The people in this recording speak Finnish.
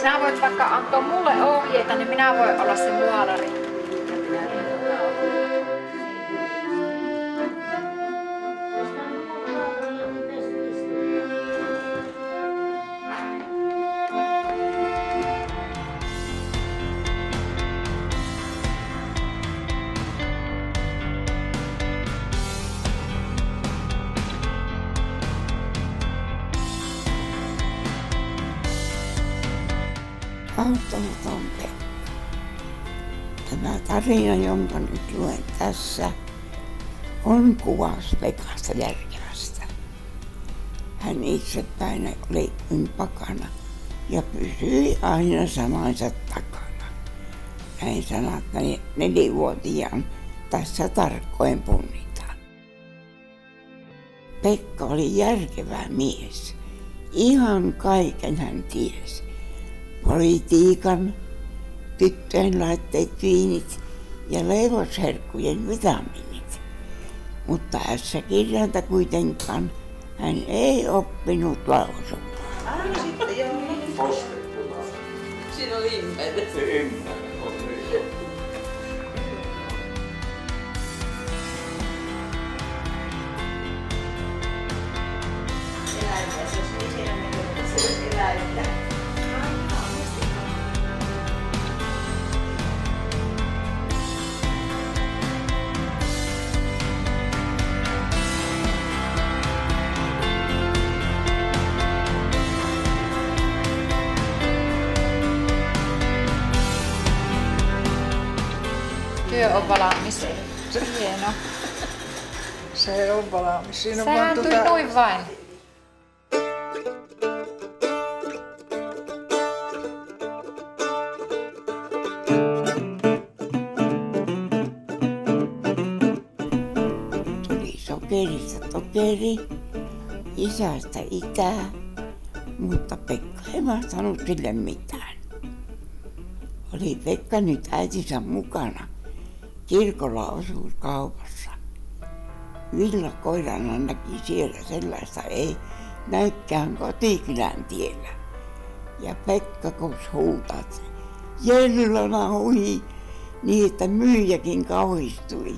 Sinä voit vaikka antaa mulle ohjeita, niin minä voin olla se muolari. Auttamaton Pekka. Tämä tarina, jonka nyt luen tässä, on kuvaus Pekasta Järkevästä. Hän itsepäin oli pakana ja pysyi aina samansa takana. Näin sanat 4-vuotiaan tässä tarkkoin punnitaan. Pekka oli järkevä mies. Ihan kaiken hän tiesi. Politiikan, tyttöjen laitteet, viinit ja leivosherkkujen vitamiinit. Mutta S-kirjainta kuitenkaan hän ei oppinut lausumaan. Aina sitten joo. Postettu. Siinä oli ihmeinen. Eläimiä, se olisi niin siinä mennyt, se on eläimiä. Työ on valmis. Hieno. Se on valmis. Siinä Sehän tuli noin vain. Tuli sokerista sokeri, isästä ikää, mutta Pekka ei vastannut sille mitään. Oli Pekka nyt äitinsä mukana kirkolla osuuskaupassa. Villa koirana näki siellä sellaista ei näykään kotikylän tiellä. Ja Pekka kun huutat, Jellona hui, niin että myyjäkin kauhistui.